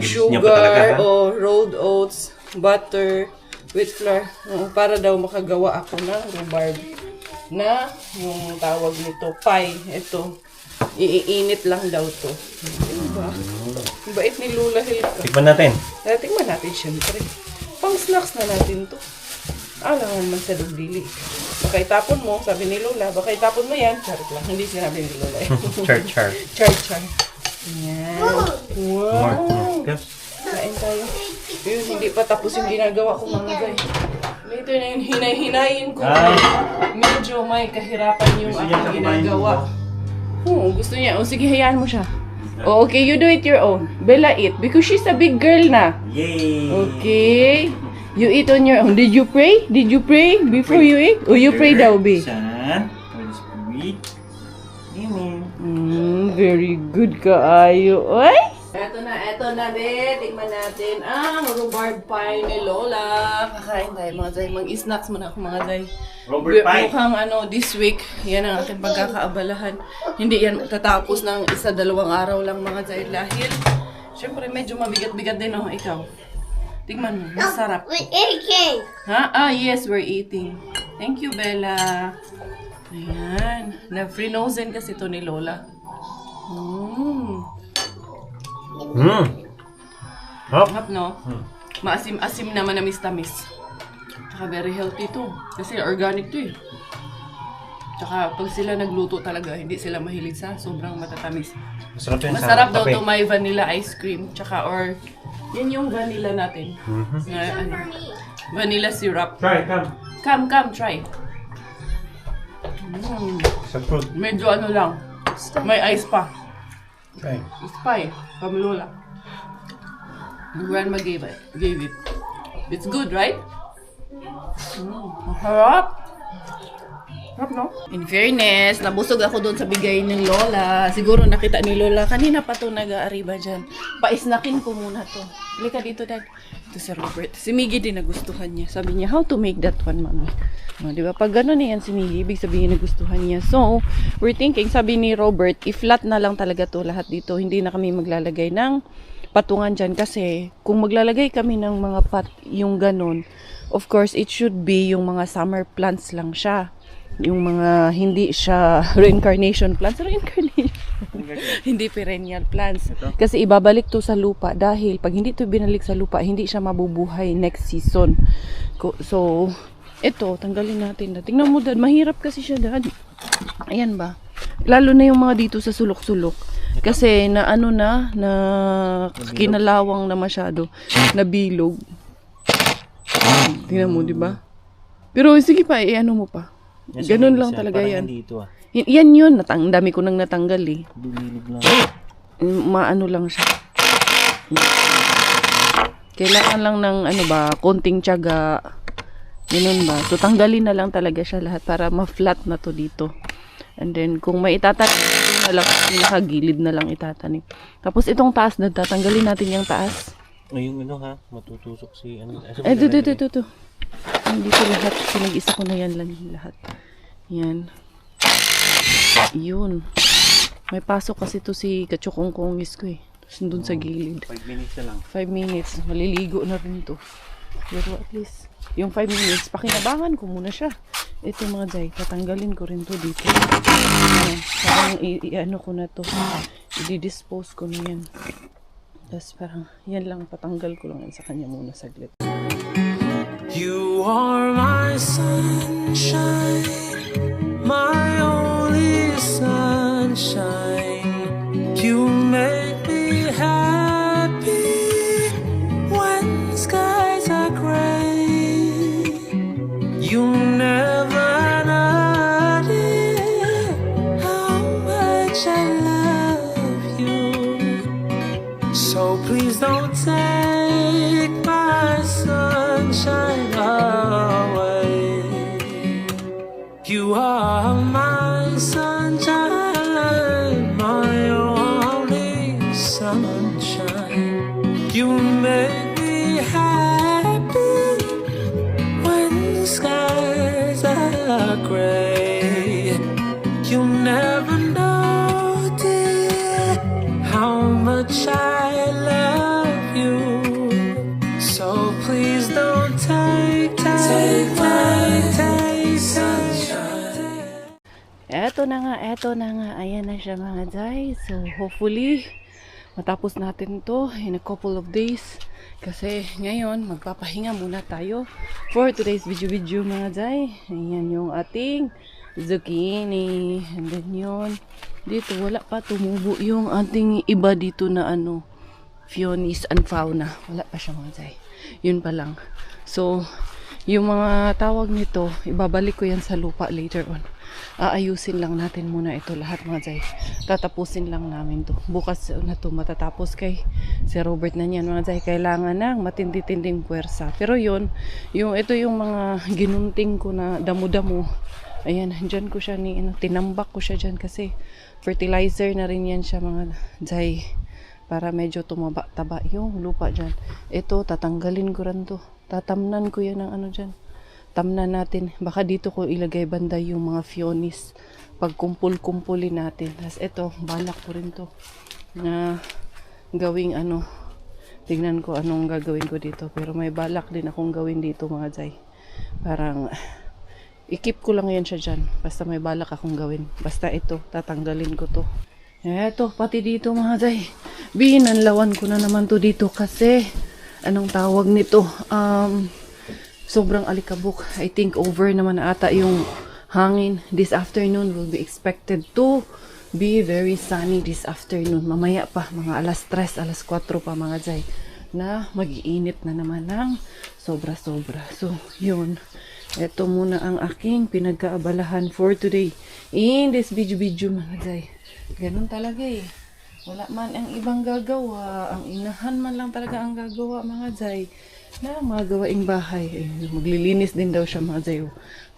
sugar, rolled oats, butter, wheat flour. Para daw makagawa ako ng rhubarb na yung tawag nito, pie. Ito. Iinit lang daw to. Diba? Bait ni Lola Hilka. Tikman natin. Tikman natin syempre. Pang snacks na natin to. Alangan man sa dugdili. Baka itapon mo, sabi ni Lola. Baka itapon mo yan. Charot lang. Hindi sinabi ni Lola. Char. Char. Yan. Wow. Yes. Kain tayo. Yun, hindi pa tapos yung ginagawa ko mga guys. Later na yun, hinay-hinayin ko. Medyo may kahirapan yung aking ginagawa. Gusto niya. Sige, hayaan mo siya. Okay, you do it your own. Bella eat. Because she's a big girl na. Yay! Okay. You eat on your own. Did you pray? Did you pray before you eat? O you pray daw, be? Son, Holy Spirit. Mm, Amen. very good kaayo. Oy! Eto na, be. Tingnan natin ang rhubarb pie ni Lola. Kakain tayo, mga zay. Mag-snacks muna ako, mga zay. Rhubarb pie. Mukhang this week, yan ang aking pagkakaabalahan. Hindi yan tatapos ng 1-2 araw lang, mga zay. Dahil, syempre, medyo mabigat-bigat din, oh. Ikaw. Tingnan mo, masarap. We're eating. Ha? Yes, we're eating. Thank you, Bella. Ayan. Na-free-nozen kasi to ni Lola. Hop. Hap, no? Maasim-asim naman na tamis. Tsaka very healthy to. Kasi organic to eh. Tsaka pag sila nagluto talaga, hindi sila mahilig sa sobrang matatamis. Masarap yun. Masarap daw to, may vanilla ice cream. Tsaka yan yung vanilla natin. Na, vanilla syrup. Try, come. Come, try. Sa fruit. Medyo lang. May ice pa. Try. It's pie from Lola. Grandma gave it. It's good, right? Harap. Harap, no? In fairness, nabusog ako doon sa bigay ng Lola. Siguro nakita ni Lola. Kanina pa to nag-aariba dyan. Paisnakin ko muna to. Halika dito, Dad. Ito si Robert. Si Miggy din nagustuhan niya. Sabi niya, how to make that one, Mami? Diba? Pag gano'n na yan si Miggy, ibig sabihin nagustuhan niya. So, we're thinking, sabi ni Robert, i-flat na lang talaga to lahat dito. Hindi na kami maglalagay ng patungan dyan. Kasi, kung maglalagay kami ng mga yung gano'n, of course, it should be yung mga summer plants lang siya. Yung mga hindi siya reincarnation plants. Hindi perennial plants. Kasi ibabalik to sa lupa dahil pag hindi to binalik sa lupa, hindi siya mabubuhay next season. So, ito, tanggalin natin. Tingnan mo, Dad. Mahirap kasi siya, Dad. Ayan ba? Lalo na yung mga dito sa sulok-sulok. Kasi na kinalawang na masyado. Na bilog. Tingnan mo, di ba? Pero sige pa, ano mo pa. Ganun lang talaga yan. Yan yun. Dami ko nang natanggal eh. Maano lang siya. Kailangan lang ng konting tiyaga. Ganun ba? So tanggalin na lang talaga siya lahat para ma-flat na to dito. And then kung may itatanim na lang, nakagilid na lang itatanim. Tapos itong taas na tatanggalin natin yung taas. Yung matutusok si Ito. Dito lahat. Pinag-isa ko na yan lang lahat. Yan. Yun. May pasok kasi to si Kachukongkongis ko eh. Tapos dun sa gilid. 5 minutes na lang. 5 minutes. Maliligo na rin to. Pero at least, yung 5 minutes, pakinabangan ko muna siya. Ito mga Jai, tatanggalin ko rin to dito. Parang i-ano ko na to. I-dispose ko na yan. Tapos parang, yan lang, patanggal ko lang yan sa kanya muna saglit. You are my sunshine, my only sunshine. You make me happy when skies are gray. You never know how much I love you. So please don't take my sunshine away. You are my sunshine, my only sunshine. You make me happy when the skies are gray. You never know, dear, how much I love you. So please don't take my sunshine. Eto na nga. Ayan na siya mga Jai. So, hopefully, matapos natin to in a couple of days. Kasi ngayon, magpapahinga muna tayo for today's video mga Jai. Ayan yung ating zucchini. And then yun, dito wala pa tumubo yung ating iba dito na Phionis and fauna. Wala pa siya mga Jai. Yun pa lang. So, yung mga tawag nito, ibabalik ko yan sa lupa later on. Aayusin lang natin muna ito lahat mga Jai. Tatapusin lang namin to. Bukas na to matatapos kay si Robert na niyan mga Jai. Kailangan ng matindi-tinding puwersa. Pero yun, ito yung mga ginunting ko na damo-damo. Ayan, dyan ko siya tinambak ko siya dyan kasi fertilizer na rin yan siya mga Jai. Para medyo tumaba-taba yung lupa dyan. Ito, tatanggalin ko rin to. Tatamnan ko yan ng dyan. Tamnan natin. Baka dito ko ilagay banda yung mga Phionis. Pagkumpul-kumpulin natin. Tapos ito, balak ko rin to. Na gawing tignan ko anong gagawin ko dito. Pero may balak din akong gawin dito mga Jai. Parang i-keep ko lang yan siya dyan. Basta may balak akong gawin. Basta ito, tatanggalin ko to. Eto, pati dito mga Jai. Binanlawan ko na naman to dito kasi anong tawag nito? Sobrang alikabok. I think over naman ata yung hangin. This afternoon will be expected to be very sunny this afternoon. Mamaya pa, mga alas 3, alas 4 pa mga Jai. Na mag-iinit na naman ng sobra-sobra. So, yun. Ito muna ang aking pinagkaabalahan for today. In this video mga Jai. Ganun talaga eh. Wala man ang ibang gagawa. Ang inahan man lang talaga ang gagawa mga Jai. Na mga gawaing bahay. Maglilinis din daw siya mga Jai.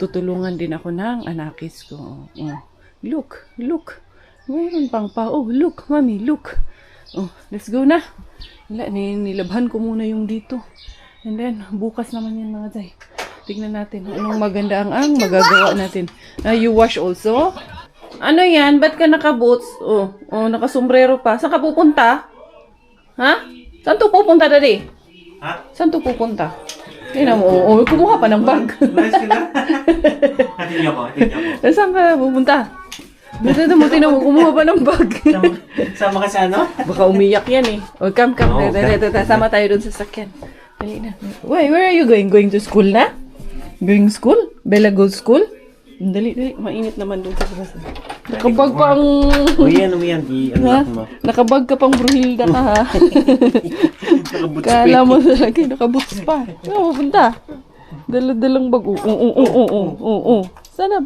Tutulungan din ako ng anakis ko. Look. Mayroon pang pa. Oh, look, mami, look. Oh, let's go na. Nilabhan ko muna yung dito. And then, bukas naman yan mga Jai. Tignan natin anong maganda ang magagawa natin. You wash also? Ano yan? Ba't ka naka-boots? Oh, nakasombrero pa. Saan ka pupunta? Ha? Saan to pupunta, Daddy? Ha? Saan to pupunta? Tingnan mo. Kumuha pa ng bag. Nice ka na. Tingnan ko. Saan ka pupunta? Dito mo, tingnan mo. Kumuha pa ng bag. Sama ka sa ano? Baka umiyak yan eh. Come. Sama tayo dun sa sakyan. Dali na. Where are you going? Going to school na? Going school? Bella goes school? Dali. Mainit naman doon sa basa. Nakabag pa ang... Uyan. Ha? Nakabag ka pang Bruhilda ka ha? Kala mo talaga, nakaboots pa. Saan punta? Dala-dalang bag. Sarap.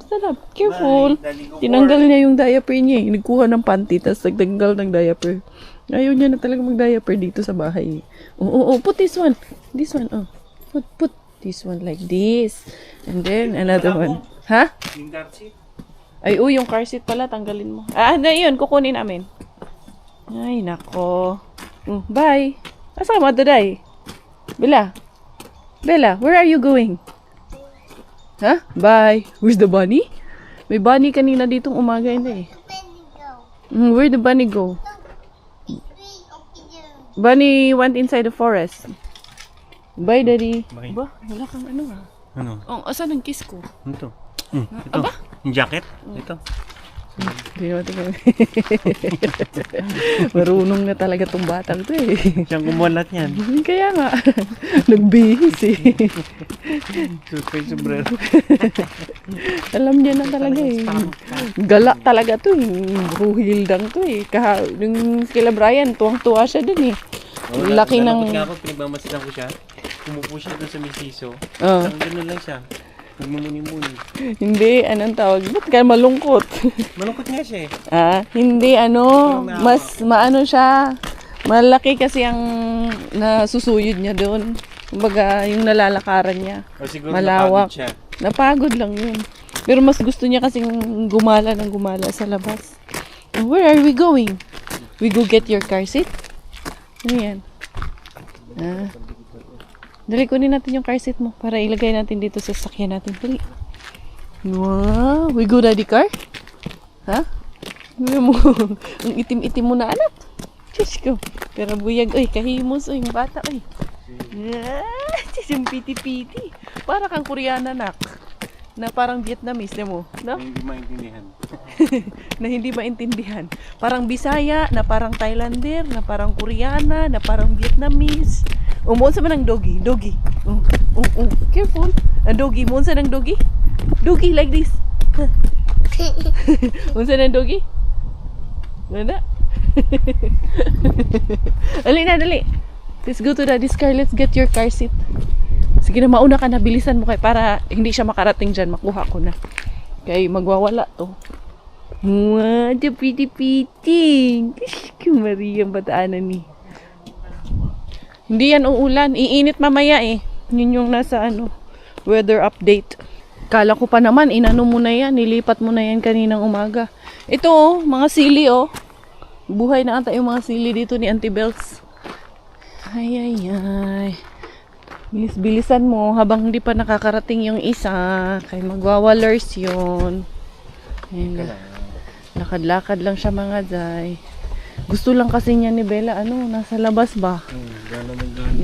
Careful. Tinanggal niya yung diaper niya. Nagkuha ng panty, tapos nagtanggal ng diaper. Ayaw niya na talaga mag-diaper dito sa bahay. Put this one. This one, Put this one like this. And then, another one. Ha? Ay, yung car seat pala, tanggalin mo. Na yun, kukunin namin. Ay, nako. Bye. Asa ka madaday? Bella, where are you going? Huh? Bye. Where's the bunny? May bunny kanina ditong umaga, hindi eh. Where did the bunny go? Bunny went inside the forest. Bye, Daddy. Bye. Ba, wala kang ano ah. Ano? Oh, asan ang kiss ko? Ito. Ito. Yung jacket? Ito. Hindi naman ito. Marunong na talaga tong batang to eh. Siyang kumuha lahat yan. Kaya nga. Nagbihis eh. Super sombrero. Alam niya na talaga eh. Gala talaga to eh. Ruhildang to eh. Yung kila Brian, tuwang-tuwa siya dun eh. Laki ng... Nga ako, pinagmamasitan ko siya. Kumupo siya doon sa misiso. Oh. Ang gano'n lang siya. Nagmumuni-muni. Hindi, anong tawag? Ba't ka malungkot? Malungkot nga siya eh. Hindi, mas maano siya. Malaki kasi ang nasusuyod niya doon. Kumbaga, yung nalalakaran niya. O siguro Malawak. napagod siya. Napagod lang yun. Pero mas gusto niya kasing gumala ng gumala sa labas. Where are we going? We go get your car seat? Ano yan? Dali, kunin natin yung car seat mo para ilagay natin dito sa sasakyan natin. Dali. Wow! We go daddy car? Ha? Mo, ang itim-itim mo na anak. Diyos ko. Pero buyag, oy, kahimos, oy, yung bata, oy. Yung piti-piti. Para kang Koreana, nak. Na parang Vietnamese, na mo. No? Hindi maintindihan. Na hindi maintindihan. Parang Bisaya, na parang Thailander, na parang Koreana, na parang Vietnamese. Umunsa man ang doggy. Doggy. Careful. Ang doggy. Umunsa ng doggy. Doggy like this. Umunsa ng doggy. Ganda. Dali na, dali. Let's go to daddy's car. Let's get your car seat. Sige na, mauna ka na. Bilisan mo kay para hindi siya makarating dyan. Makuha ko na. Kaya magwawala to. Wow, the piti-piti. Maria, bataanan ni. Hindi yan uulan. Iinit mamaya eh. Yun yung nasa weather update. Kala ko pa naman, inano mo na yan. Nilipat mo na yan kaninang umaga. Ito oh, mga sili oh. Buhay na ata yung mga sili dito ni Auntie Bells. Ay. Bilis-bilisan mo habang hindi pa nakakarating yung isa. Kaya magwawalers yun. Ayan. Lakad-lakad lang siya mga day. Gusto lang kasi niya ni Bella, nasa labas ba?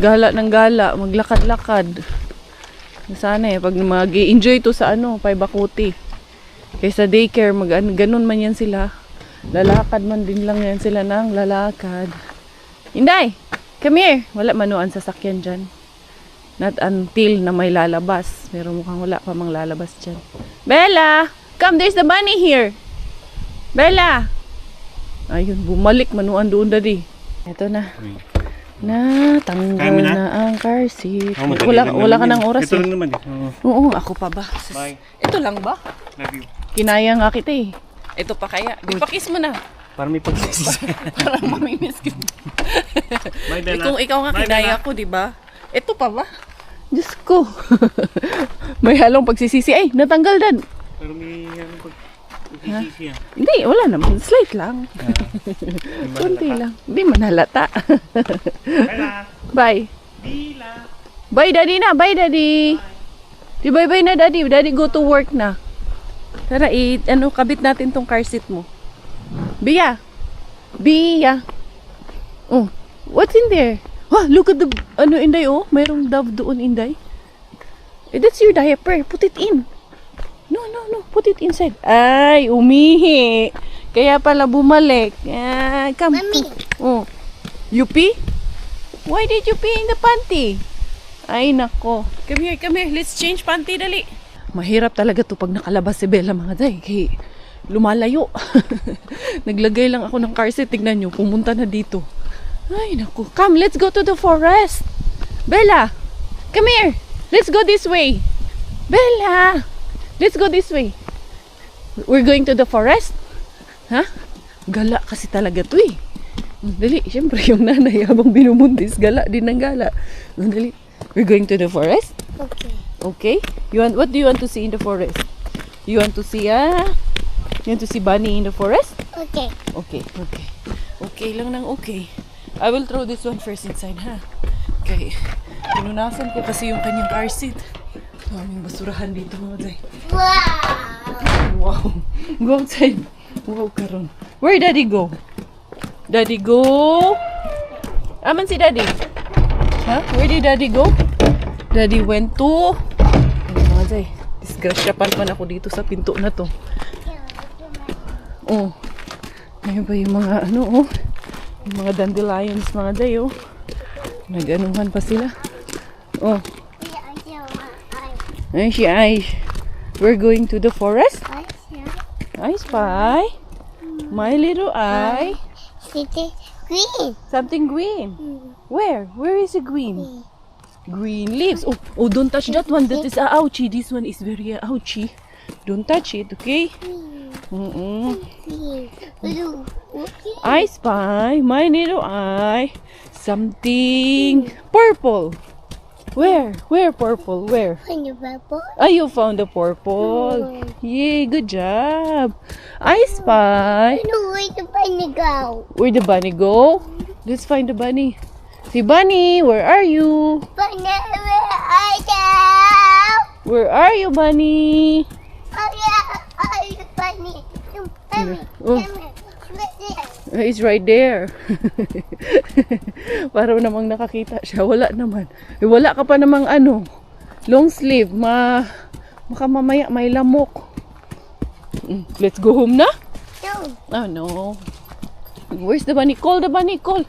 Gala ng gala, maglakad-lakad. Sana pag mag-enjoy to sa Paibakuti. Kaysa daycare, ganun man yan sila. Lalakad man din lang yan sila ng lalakad. Inday, come here. Wala manuan sa sakyan dyan. Not until na may lalabas. Pero mukhang wala pa mang lalabas dyan. Bella! Come, there's the bunny here. Bella! Ayun, bumalik. Manuan doon daddy. Ito na. Natanggal na ang car seat. Wala ka ng oras Ito eh. lang naman eh. Oo, ako pa ba? Bye. Ito lang ba? Love you. Kinaya nga kita eh. Ito pa kaya. Di pa kiss mo na. Para may pagsisisi. Para mamimiss kita. Bye, Bella. Kung ikaw nga Bye, kinaya Bella. ko, di ba? Ito pa ba? Diyos ko. May halong pagsisisi. Ay, natanggal dan. Pero may pagsisisi yan. Hindi, wala naman. Slight lang. Kunti lang. Hindi man halata. Bye. Bye, daddy na. Bye, daddy. Di bye-bye na, daddy. Daddy go to work na. Tara, kabit natin tong car seat mo. Bia. Oh, what's in there? Wow, look at the, Inday, oh. Mayroong dove doon, Inday. That's your diaper. Put it in. No. Put it inside. Ay, umihi. Kaya pala bumalik. Come. Mommy. Oh. You pee? Why did you pee in the panty? Ay, nako. Come here. Let's change panty, dali. Mahirap talaga to pag nakalabas si Bella, mga day. Kaya lumalayo. Naglagay lang ako ng car seat. Tignan nyo, pumunta na dito. Ay, naku. Come, let's go to the forest. Bella, come here. Let's go this way. Bella, let's go this way. We're going to the forest? Ha? Gala kasi talaga to eh. Dali, syempre yung nanay habang binubuntis, gala din ng gala. Dali. We're going to the forest? Okay. Okay. What do you want to see in the forest? You want to see bunny in the forest? Okay. Okay lang ng okay. I will throw this one first inside, ha? Okay. Pinunasan ko kasi yung kanyang car seat. Daming basurahan dito, mga day. Wow. Wow. Go outside. Wow, karon. Where daddy go? Daddy go? Aman si daddy? Huh? Where did daddy go? Daddy went to... Ano mga day? Disgrasya pa naman ako dito sa pinto na to. Oh. Ngayon ba yung mga ano oh? Yung mga dandelions mga day oh. Nag-anuhan pa sila. Oh. Ay, si Aish. We're going to the forest? I spy. My little eye. City green. Something green. Where? Where is it green? Green leaves. Oh, oh, don't touch that one. That is a ouchie. This one is very ouchie. Don't touch it, okay? Blue. I spy. My little eye. Something purple. Where? Where purple? Where? When you purple. Ah, you found the purple. Yay, good job. I spy. No, where the bunny go? Where the bunny go? Let's find the bunny. See, bunny, where are you? Bunny, where are you? Where are you, bunny? Oh yeah, oh you bunny. Bunny, Oh. come here. He's right there. Para namang nakakita siya. Wala naman. Eh, wala ka pa namang ano. Long sleeve. Baka mamaya may lamok. Let's go home na? No, Oh no. Where's the bunny? Call the bunny. Call.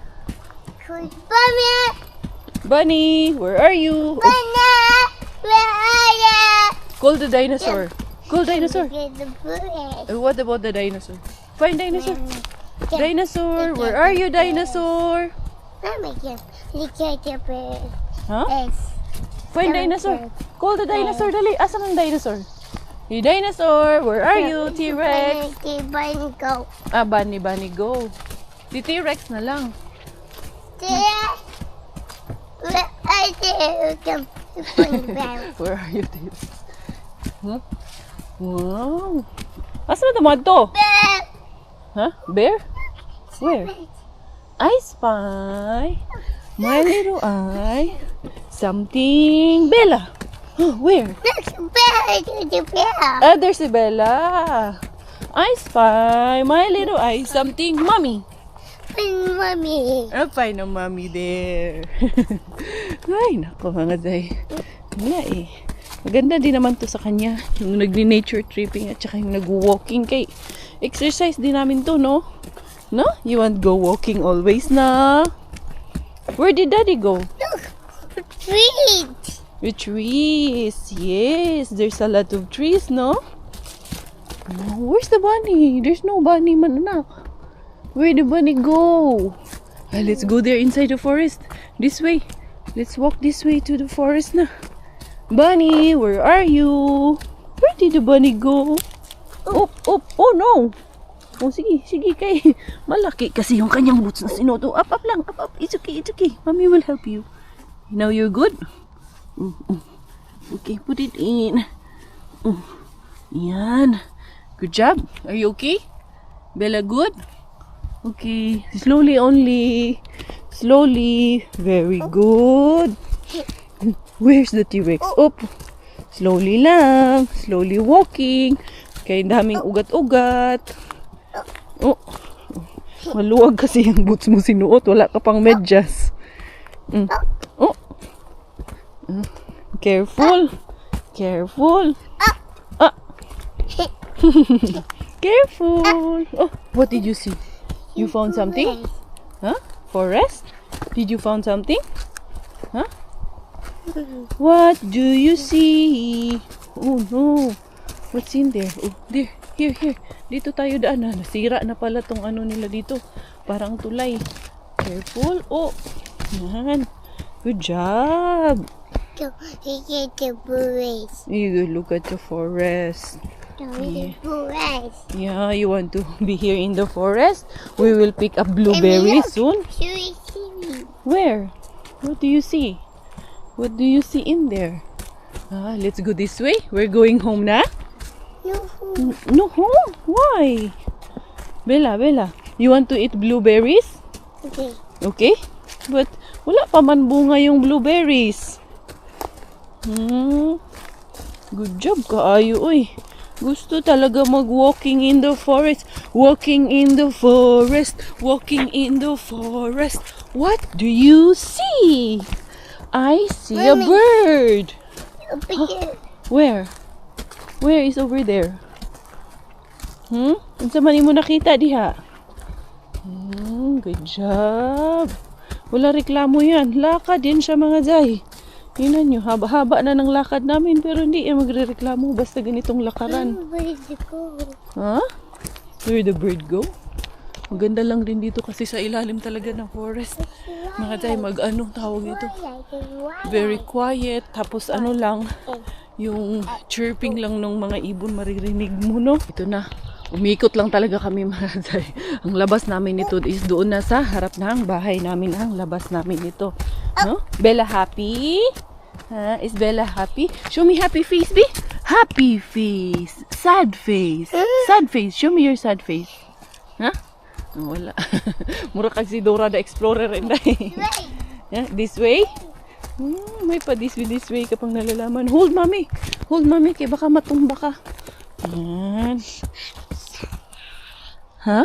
bunny, Bunny, where are you? bunny, where are you? Call the dinosaur. Call dinosaur. Get the bird. What about the dinosaur? Find dinosaur. Dinosaur, where are you, dinosaur? Mama, look at the bird. Huh? Yes. Find dinosaur. Call the dinosaur, dali. Asan ang dinosaur? Hey, dinosaur, where are you, T-Rex? The bunny go. Ah, bunny, go. Si T-Rex na lang. There. Where are you? Come. The bunny bear. Where are you, T-Rex? Huh? Wow. Asan na tamad to? Bear. Huh? Bear? Where? I spy. My little eye. Something. Bella. Where? Look, bear. The bear. Ah, there's si Bella. I spy. My little eye. Something. Mommy. Mommy. I'll find a mommy there. Ay, nako mga day. Wala eh. Maganda din naman to sa kanya. Yung nagni-nature tripping at saka yung nag-walking kay exercise din namin to, no? No? You want go walking always na? Where did daddy go? Look. Treat. With trees. Yes, there's a lot of trees, no? Oh, where's the bunny? There's no bunny man, anak. Where did the bunny go? Ah, let's go there inside the forest. This way. Let's walk this way to the forest na. Bunny, where are you? Where did the bunny go? Oh, oh, oh no! Oh, sige, sige kay. Malaki kasi yung kanyang boots na sinuto. Up, up lang, up, up. It's okay, it's okay. Mommy will help you. Now you're good? Okay, put it in. Yan. Good job. Are you okay? Bella, good? Okay. Slowly only. Slowly. Very good. Where's the T-Rex? Up. Slowly lang. Slowly walking. Kaya daming ugat-ugat. Oh. Maluwag kasi yung boots mo sinuot. Wala ka pang medyas. Oh. Careful. Careful. Ah. Careful. Oh, what did you see? You found something? Huh? Forest? Did you found something? Huh? What do you see? Oh no. What's in there? Oh, there. Here, here. Dito tayo daan. Nasira na pala tong ano nila dito. Parang tulay. Careful. Oh. Yan. Good job. Go look at the birds. You look at the forest. Go look at the birds. Yeah, you want to be here in the forest? We will pick up blueberries soon. See. Where? What do you see? What do you see in there? Ah, let's go this way. We're going home na? No home? Why? Bella, Bella, you want to eat blueberries? Okay. Okay? But wala pa man bunga yung blueberries. Good job kaayo, oy. Gusto talaga mag-walking in the forest. Walking in the forest. Walking in the forest. What do you see? I see a Mommy. bird. Over there. Where? Where is over there? Unsa man mo nakita diha? Good job. Wala reklamo yan. Lakad din siya mga Zay. Tingnan nyo, haba-haba na ng lakad namin pero hindi yan magre-reklamo basta ganitong lakaran. Where is the goal? Ha? Where the bird go? Maganda lang din dito kasi sa ilalim talaga ng forest. Mga Zay, mag-ano tawag ito? Very quiet. Tapos ano lang, yung chirping lang ng mga ibon maririnig mo, no? Ito na. Umikot lang talaga kami mga Zay. Ang labas namin nito is doon na sa harap ng bahay namin. Ang labas namin nito. No? Bella happy? Is Bella happy? Show me happy face, B. Happy face. Sad face. Sad face. Show me your sad face. Ha? Oh, wala. Mura kag si Dora the Explorer and yeah, this way? May pa this way ka pang nalalaman. Hold, mommy. Hold, mommy. Kaya baka matumba ka. Yan. Ha?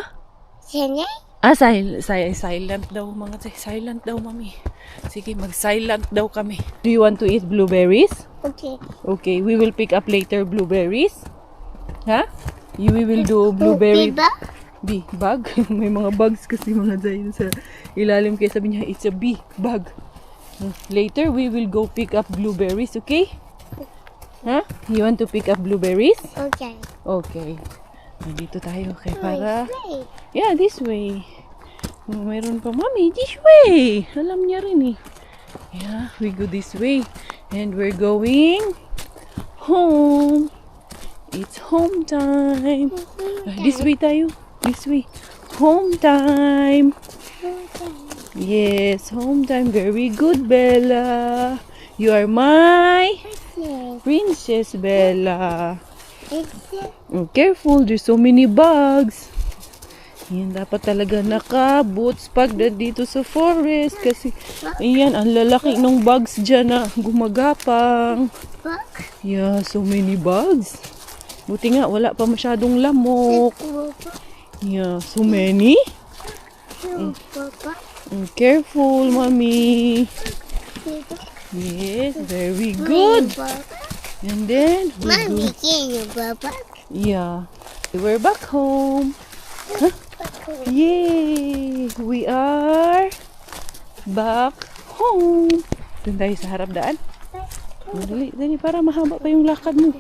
Silent daw mga Zay. Silent daw, mami. Sige, mag-silent daw kami. Do you want to eat blueberries? Okay. Okay, we will pick up later blueberries. Ha? We will do blueberry... Bag? May mga bugs kasi mga Zay sa ilalim. Kaya sabi niya, it's a bee bug. Later, we will go pick up blueberries, okay? Ha? You want to pick up blueberries? Okay. Okay. Nandito tayo kay para... Wait. Yeah, this way. Mayroon pa, Mommy, this way. Alam niya rin eh. Yeah, we go this way. And we're going home. It's home time. This way tayo. This way. Home time. Yes, home time. Very good, Bella. You are my princess, Bella. Oh, careful, there's so many bugs. Yan, dapat talaga naka-boots pag dito sa forest kasi ayan, ang lalaki ng bugs dyan na gumagapang. Yeah, so many bugs. Buti nga, wala pa masyadong lamok. Yeah, so many. Careful, mommy. Yes, very good. And then, Mommy, can you go back? yeah, we're back home. Huh? Yay! We are back home. Doon tayo sa harap daan. Dali, dali, para mahaba pa yung lakad mo.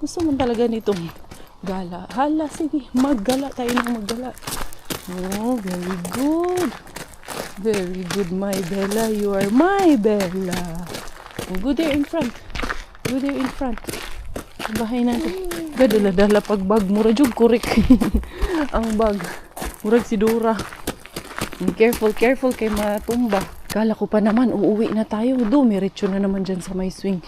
Gusto mo talaga nitong gala. Hala, sige, maggala tayo ng maggala. Oh, very good. Very good, my Bella. You are my Bella. Oh, go there in front. Go there in front. Bahay natin. Gadala-dala pag bag. Mura jug korek. Ang bag. Murag si Dora. Careful, careful kay matumba. Kala ko pa naman, uuwi na tayo. Dumiretso na naman dyan sa may swing.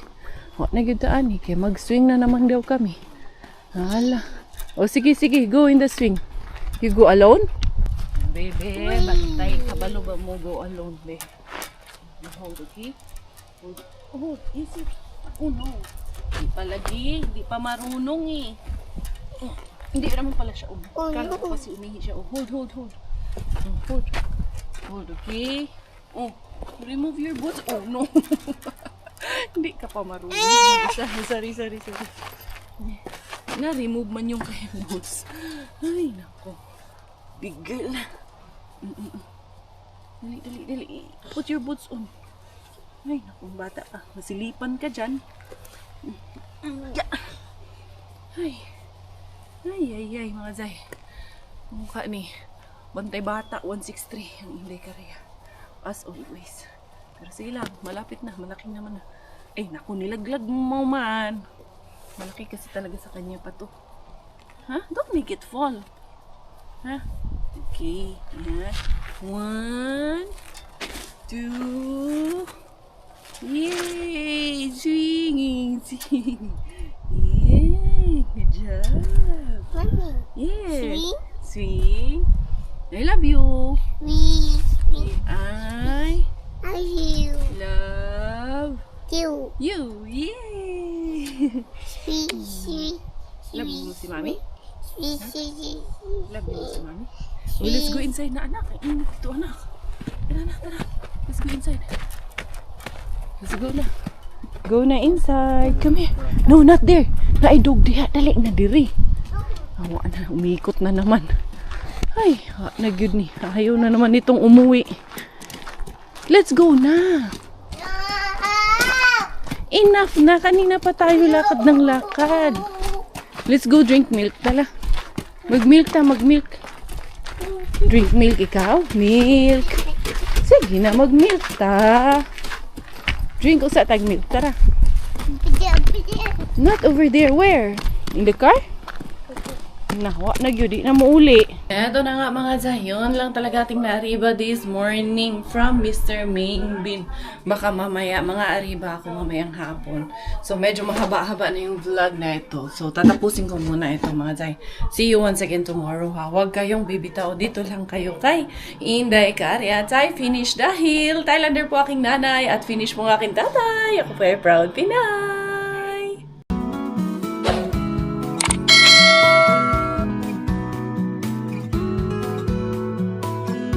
O, nagyutaan eh. Kaya mag-swing na naman daw kami. Hala. O, sige, sige. Go in the swing. You go alone? Bebe, bantay. Kabalo ba mo go alone, be? Hold, okay? Hold. Oh, easy. Oh, no. Di pa lagi. Di pa marunong eh. Oh. Hindi naman pala siya Kala ko kasi umihi siya. Oh, hold, hold, hold. Hold. Hold, okay? Oh, remove your boots. Oh, no. Hindi ka pa marunong. Sorry. Na-remove man yung kayang boots. Ay, nako. Bigil. Dali. Put your boots on. Ay, naku, bata ka. Masilipan ka dyan. Ay, mga Zay. Mukha ni Bantay Bata 163 ang Inday Korea. As always. Pero sige lang, malapit na, malaki naman na. Ay, naku, nilaglag mo man. Malaki kasi talaga sa kanya pa to. Ha? Don't make it fall. Ha? Okay. Yan. 1, 2. Yay! Swinging! Yay! Good job! Mommy, Yes! Swing! I love you! we I you love you you! Yay! we Love mo si Mami? See. Love mo si Mami? Oh, let's go inside na, anak. Init ito, anak. Tara. Let's go inside. Let's go na. Go na inside. Come here. No, not there. Naidog diha. Dali na diri. Awa na. Umiikot na naman. Ay, na good ni. Ayaw na naman itong umuwi. Let's go na. Enough na. Kanina pa tayo lakad ng lakad. Let's go drink milk. Tala. Mag-milk ta, mag-milk. Drink milk ikaw? Milk. Sige na, mag-milk ta. Drink usa tag milk. Tara. Not over there. Where? In the car? Nawa na yun, di na mauli. Eto na nga mga zayon lang talaga ating naariba this morning from Mr. Mingbin. Baka mamaya mga ariba ako mamayang hapon. So medyo mahaba-haba na yung vlog na ito. So tatapusin ko muna ito mga zay. See you once again tomorrow ha. Huwag kayong bibitaw. Dito lang kayo kay Inday Kari. At I finish dahil Thailander po aking nanay at finish po aking tatay. Ako po ay proud Pinay.